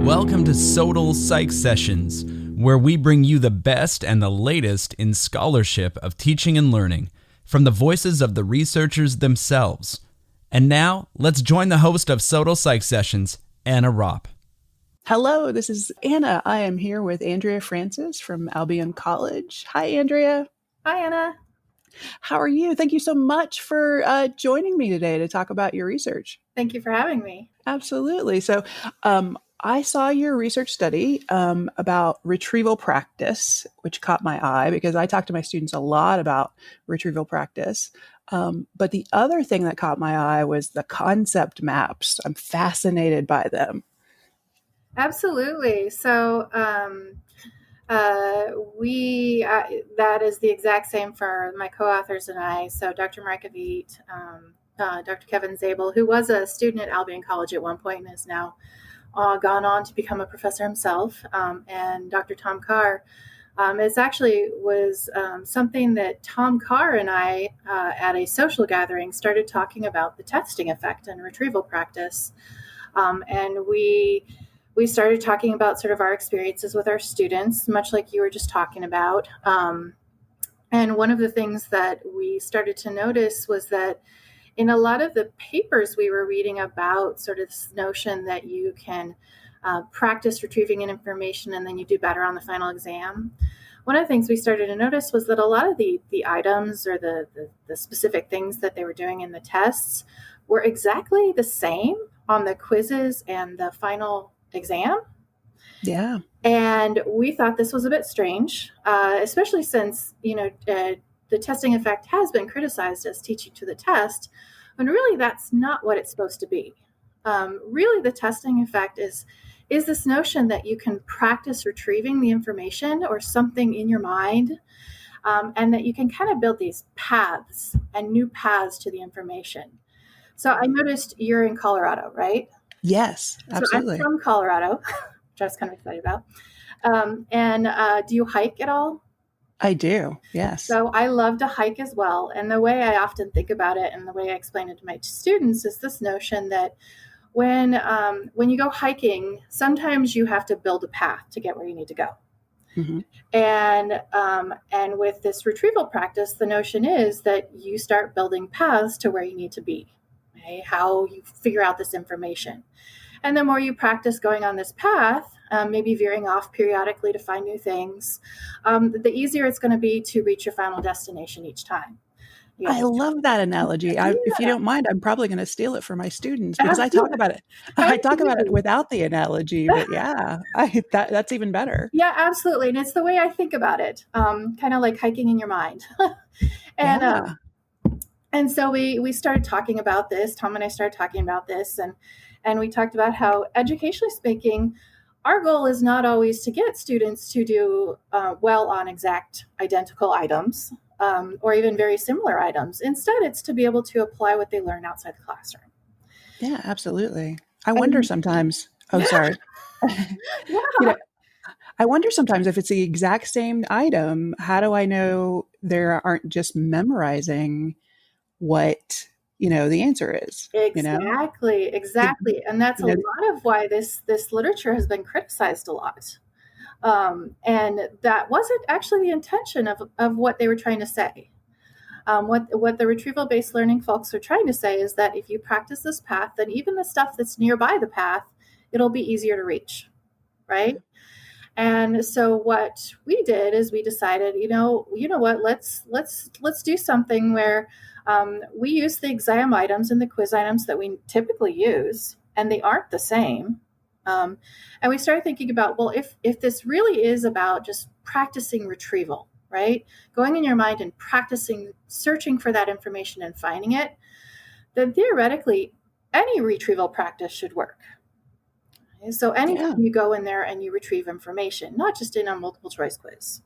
Welcome to SoTL Psych Sessions, where we bring you the best and the latest in scholarship of teaching and learning from the voices of the researchers themselves. And now, let's join the host of SoTL Psych Sessions, Anna Ropp. Hello, this is Anna. I am here with Andrea Francis from Albion College. Hi, Andrea. Hi, Anna. How are you? Thank you so much for joining me today to talk about your research. Thank you for having me. Absolutely. So I saw your research study about retrieval practice, which caught my eye because I talk to my students a lot about retrieval practice. But the other thing that caught my eye was the concept maps. I'm fascinated by them. Absolutely. So that is the exact same for my co-authors and I. So Dr. Markovit, Dr. Kevin Zabel, who was a student at Albion College at one point and has now gone on to become a professor himself, and Dr. Tom Carr. It actually was something that Tom Carr and I, at a social gathering, started talking about the testing effect and retrieval practice. And we started talking about sort of our experiences with our students, much like you were just talking about. And one of the things that we started to notice was that in a lot of the papers we were reading about sort of this notion that you can practice retrieving information and then you do better on the final exam. One of the things we started to notice was that a lot of the items or the specific things that they were doing in the tests were exactly the same on the quizzes and the final exam. Yeah. And we thought this was a bit strange, especially since, the testing effect has been criticized as teaching to the test, when really that's not what it's supposed to be. Really, the testing effect is this notion that you can practice retrieving the information or something in your mind, and that you can kind of build these paths and new paths to the information. So I noticed you're in Colorado, right? Yes, absolutely. So I'm from Colorado, which I was kind of excited about. And do you hike at all? I do, yes. So I love to hike as well. And the way I often think about it and the way I explain it to my students is this notion that when you go hiking, sometimes you have to build a path to get where you need to go. Mm-hmm. And with this retrieval practice, the notion is that you start building paths to where you need to be, okay? How you figure out this information. And the more you practice going on this path, maybe veering off periodically to find new things, the easier it's going to be to reach your final destination each time. I love that analogy. If you don't mind, I'm probably going to steal it for my students because I talk about it. I talk about it without the analogy, but yeah, that's even better. Yeah, absolutely. And it's the way I think about it, kind of like hiking in your mind. And so we started talking about this. Tom and I started talking about this, and we talked about how, educationally speaking, our goal is not always to get students to do well on exact identical items or even very similar items. Instead, it's to be able to apply what they learn outside the classroom. Yeah, absolutely. I wonder sometimes. Oh, sorry. Yeah. I wonder sometimes if it's the exact same item, how do I know they aren't just memorizing what the answer is? Exactly. And that's a lot of why this literature has been criticized a lot. And that wasn't actually the intention of what they were trying to say. What the retrieval-based learning folks are trying to say is that if you practice this path, then even the stuff that's nearby the path, it'll be easier to reach, right? And so what we did is we decided, you know what, let's do something where we use the exam items and the quiz items that we typically use, and they aren't the same. And we started thinking about, well, if this really is about just practicing retrieval, right? Going in your mind and practicing searching for that information and finding it, then theoretically, any retrieval practice should work. Okay? So anytime you go in there and you retrieve information, not just in a multiple choice quiz.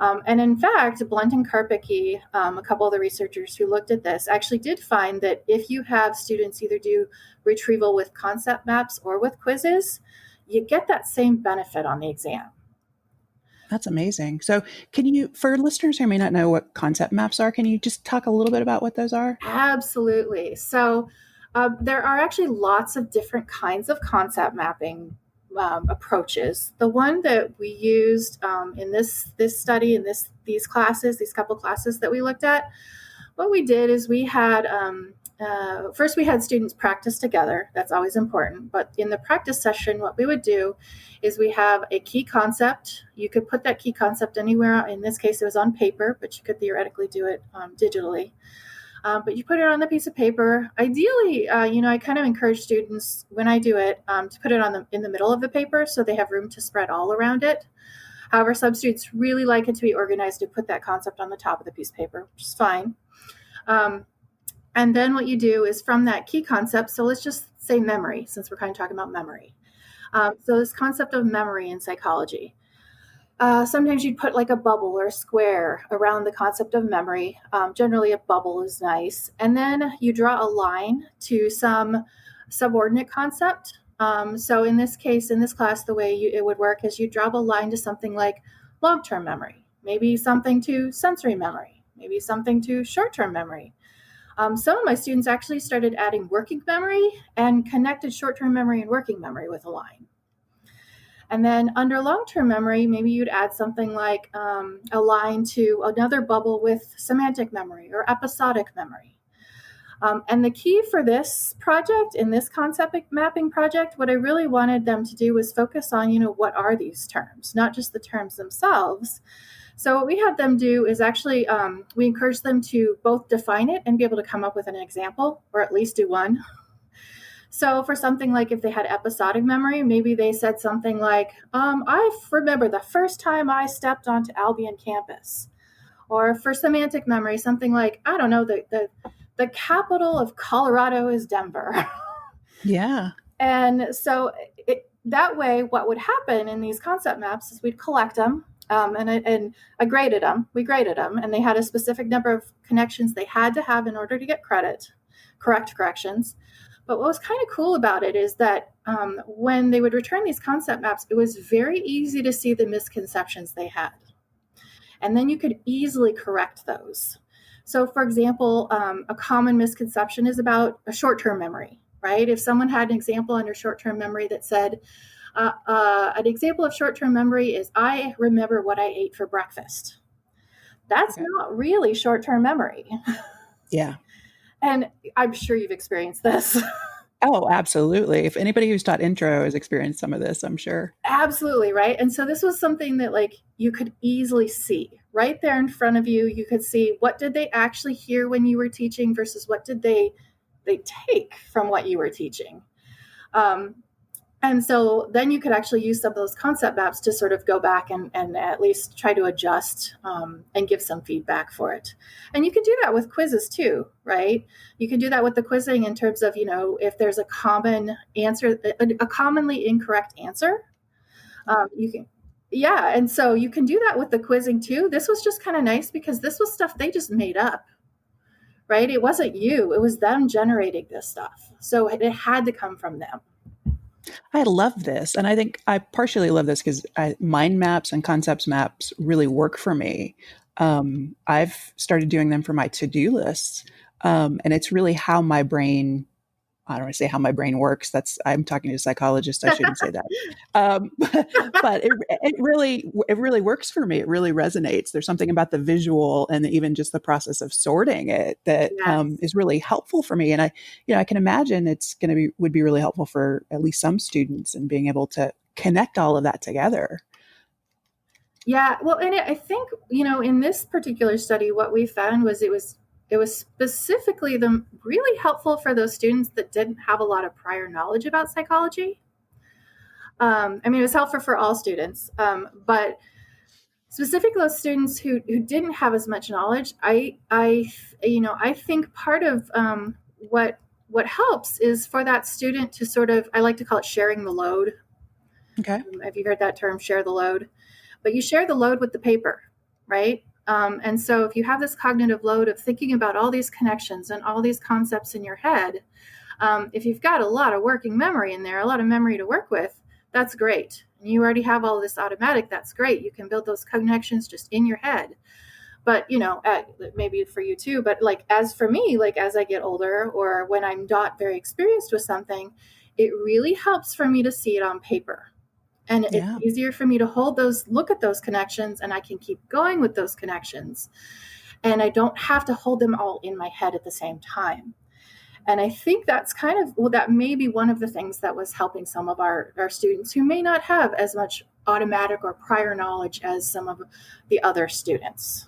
And in fact, Blunt and Karpicki, a couple of the researchers who looked at this, actually did find that if you have students either do retrieval with concept maps or with quizzes, you get that same benefit on the exam. That's amazing. So can you, for listeners who may not know what concept maps are, can you just talk a little bit about what those are? Absolutely. So there are actually lots of different kinds of concept mapping approaches. The one that we used in this study, in these classes, these couple classes that we looked at, what we did is we had first we had students practice together. That's always important. But in the practice session, what we would do is we have a key concept. You could put that key concept anywhere. In this case, it was on paper, but you could theoretically do it digitally. But you put it on the piece of paper. Ideally, I kind of encourage students when I do it to put it in the middle of the paper so they have room to spread all around it. However, some students really like it to be organized to put that concept on the top of the piece of paper, which is fine. And then what you do is from that key concept, so let's just say memory, since we're kind of talking about memory. So this concept of memory in psychology. Sometimes you'd put like a bubble or a square around the concept of memory. Generally, a bubble is nice. And then you draw a line to some subordinate concept. So in this case, in this class, the way it would work is you draw a line to something like long-term memory, maybe something to sensory memory, maybe something to short-term memory. Some of my students actually started adding working memory and connected short-term memory and working memory with a line. And then under long-term memory, maybe you'd add something like a line to another bubble with semantic memory or episodic memory. And the key for this project, in this concept mapping project, what I really wanted them to do was focus on, what are these terms, not just the terms themselves. So what we had them do is actually, we encouraged them to both define it and be able to come up with an example, or at least do one. So for something like if they had episodic memory, maybe they said something like, I remember the first time I stepped onto Albion campus. Or for semantic memory, something like, I don't know, the capital of Colorado is Denver. Yeah. And so that way, what would happen in these concept maps is we'd collect them. And I graded them. We graded them, and they had a specific number of connections they had to have in order to get correct corrections. But what was kind of cool about it is that when they would return these concept maps, it was very easy to see the misconceptions they had. And then you could easily correct those. So, for example, a common misconception is about a short-term memory, right? If someone had an example under short-term memory that said, an example of short-term memory is I remember what I ate for breakfast. That's not really short-term memory. Yeah. And I'm sure you've experienced this. Oh, absolutely. If anybody who's taught intro has experienced some of this, I'm sure. Absolutely, right? And so this was something that you could easily see right there in front of you. You could see what did they actually hear when you were teaching versus what did they take from what you were teaching. And so then you could actually use some of those concept maps to sort of go back and at least try to adjust and give some feedback for it. And you can do that with quizzes too, right? You can do that with the quizzing in terms of, if there's a common answer, a commonly incorrect answer, you can. Yeah, and so you can do that with the quizzing too. This was just kind of nice because this was stuff they just made up, right? It wasn't you. It was them generating this stuff. So it had to come from them. I love this. And I think I partially love this because mind maps and concepts maps really work for me. I've started doing them for my to-do lists. And it's really how my brain, I don't want to say how my brain works. I'm talking to a psychologist. I shouldn't say that. But it really works for me. It really resonates. There's something about the visual and even just the process of sorting it that is really helpful for me. And I can imagine would be really helpful for at least some students and being able to connect all of that together. Yeah. Well, and I think, in this particular study, what we found was it was specifically really helpful for those students that didn't have a lot of prior knowledge about psychology. It was helpful for all students, but specifically those students who didn't have as much knowledge. I think part of what helps is for that student to sort of, I like to call it sharing the load. Okay. Have you heard that term, share the load? But you share the load with the paper, right? And so if you have this cognitive load of thinking about all these connections and all these concepts in your head, if you've got a lot of working memory in there, a lot of memory to work with, that's great. And you already have all this automatic, that's great. You can build those connections just in your head. But, maybe for you too, but as for me, as I get older or when I'm not very experienced with something, it really helps for me to see it on paper. And it's Yeah. easier for me to look at those connections, and I can keep going with those connections. And I don't have to hold them all in my head at the same time. And I think that's that may be one of the things that was helping some of our students who may not have as much automatic or prior knowledge as some of the other students.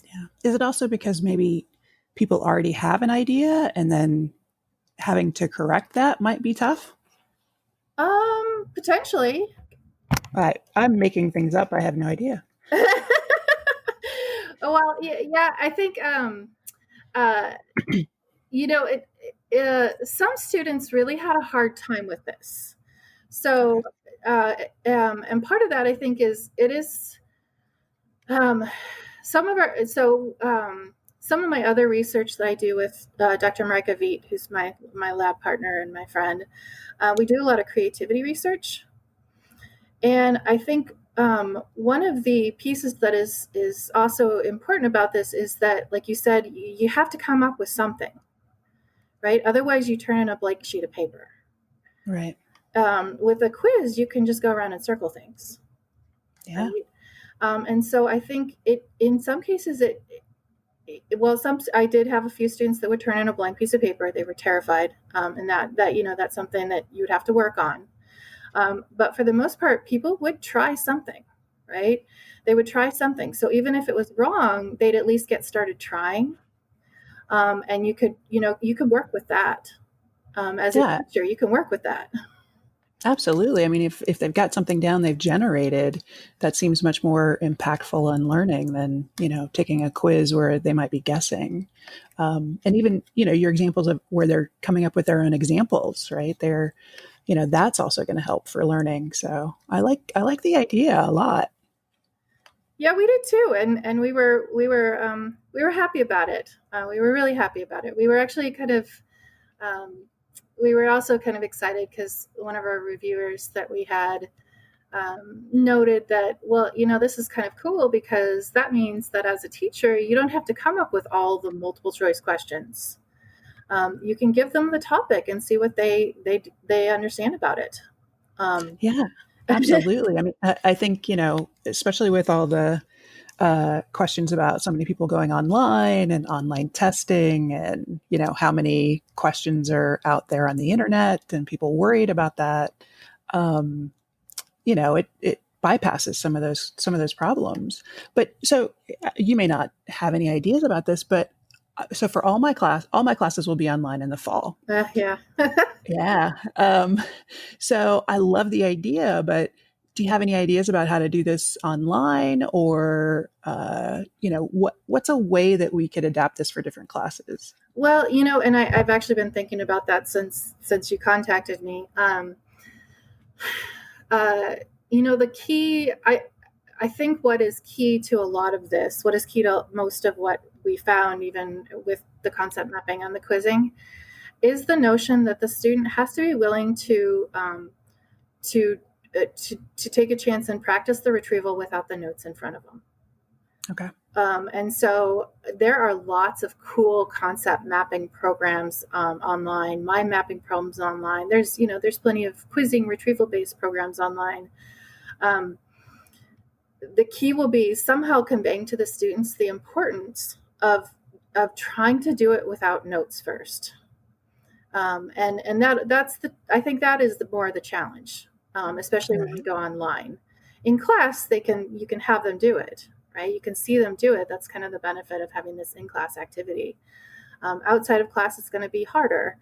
Yeah. Is it also because maybe people already have an idea and then having to correct that might be tough? Potentially. I'm making things up. I have no idea. Well, yeah, I think, some students really had a hard time with this. So, and part of that, I think, is some of my other research that I do with Dr. Marika Viet, who's my lab partner and my friend, we do a lot of creativity research. And I think one of the pieces that is also important about this is that, like you said, you have to come up with something, right? Otherwise, you turn in a blank sheet of paper. Right. With a quiz, you can just go around and circle things. Yeah. Right? And so I think in some cases, I did have a few students that would turn in a blank piece of paper. They were terrified, and that's something that you would have to work on. But for the most part, people would try something, right? They would try something. So even if it was wrong, they'd at least get started trying. And you could work with that. As a teacher, you can work with that. Absolutely. I mean, if they've got something down they've generated, that seems much more impactful on learning than, taking a quiz where they might be guessing. And even, your examples of where they're coming up with their own examples, right? That's also going to help for learning. So I like the idea a lot. Yeah, we did too, and we were happy about it. We were really happy about it. We were actually we were also kind of excited because one of our reviewers that we had noted that, well, this is kind of cool because that means that as a teacher, you don't have to come up with all the multiple choice questions. You can give them the topic and see what they understand about it. Yeah, absolutely. I mean, I think, especially with all the questions about so many people going online and online testing and, how many questions are out there on the internet and people worried about that, it bypasses some of those problems. But so you may not have any ideas about this, but so for all my classes will be online in the fall. Yeah. Yeah. So I love the idea, but do you have any ideas about how to do this online or, what's a way that we could adapt this for different classes? Well, and I've actually been thinking about that since you contacted me. The key, I think what is key to a lot of this, what is key to most of what we found, even with the concept mapping and the quizzing, is the notion that the student has to be willing to take a chance and practice the retrieval without the notes in front of them. Okay. And so there are lots of cool concept mapping programs online, mind mapping programs online. There's plenty of quizzing retrieval-based programs online. The key will be somehow conveying to the students the importance of trying to do it without notes first. And I think that is more of the challenge, especially when we go online. In class, you can have them do it, right? You can see them do it. That's kind of the benefit of having this in-class activity. Outside of class, it's going to be harder.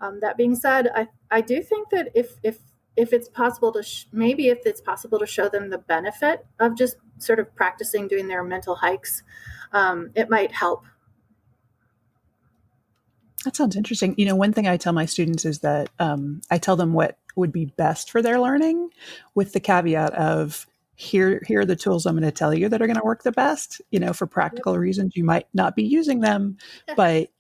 That being said, I do think that if it's possible to show them the benefit of just sort of practicing doing their mental hikes, it might help. That sounds interesting. One thing I tell my students is that I tell them what would be best for their learning, with the caveat of here are the tools I'm going to tell you that are going to work the best. For practical reasons, you might not be using them, but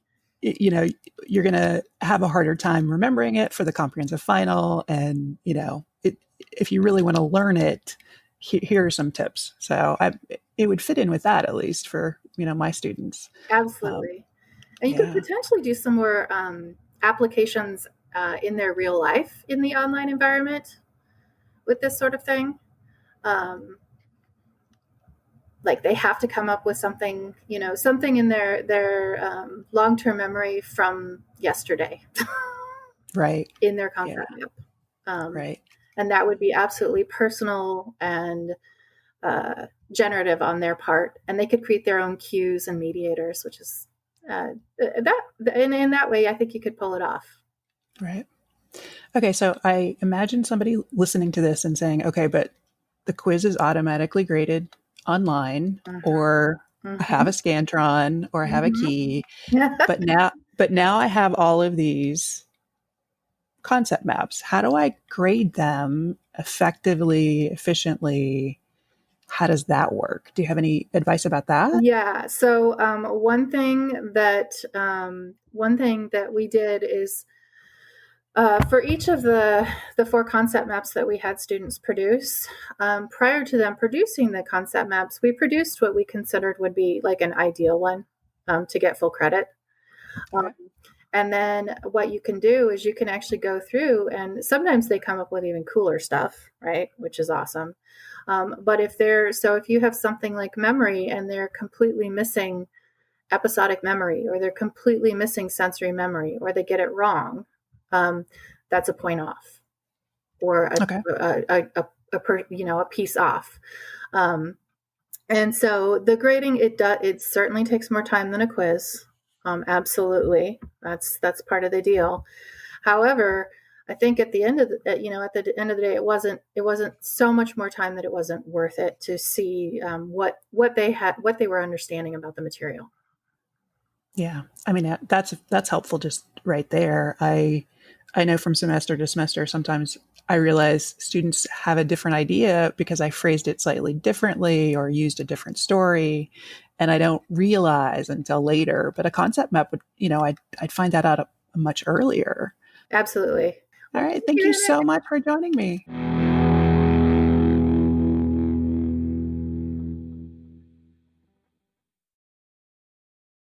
you're going to have a harder time remembering it for the comprehensive final. And if you really want to learn it, here are some tips. So it would fit in with that, at least for my students. Absolutely. And you could potentially do some more applications in their real life in the online environment. with this sort of thing. Like they have to come up with something, something in their long-term memory from yesterday. Right. In their concept map. Right. And that would be absolutely personal and generative on their part. And they could create their own cues and mediators, which is that. And in that way, I think you could pull it off. Right. Okay. So I imagine somebody listening to this and saying, okay, but the quiz is automatically graded online, or I have a Scantron, or I have a key, but now I have all of these concept maps. How do I grade them effectively, efficiently? How does that work? Do you have any advice about that? Yeah. So one thing that we did is for each of the 4 concept maps that we had students produce, prior to them producing the concept maps, we produced what we considered would be like an ideal one to get full credit. And then what you can do is you can actually go through, and sometimes they come up with even cooler stuff, right? Which is awesome. But if you have something like memory and they're completely missing episodic memory, or they're completely missing sensory memory, or they get it wrong, that's a point off, or a piece off. And so the grading, it certainly takes more time than a quiz. Absolutely. That's part of the deal. However, I think at the end of the day, it wasn't so much more time that it wasn't worth it to see what they were understanding about the material. Yeah. I mean, that's helpful just right there. I know from semester to semester, sometimes I realize students have a different idea because I phrased it slightly differently or used a different story, and I don't realize until later. But a concept map would, I'd find that out much earlier. Absolutely. All right. Thank you so much for joining me.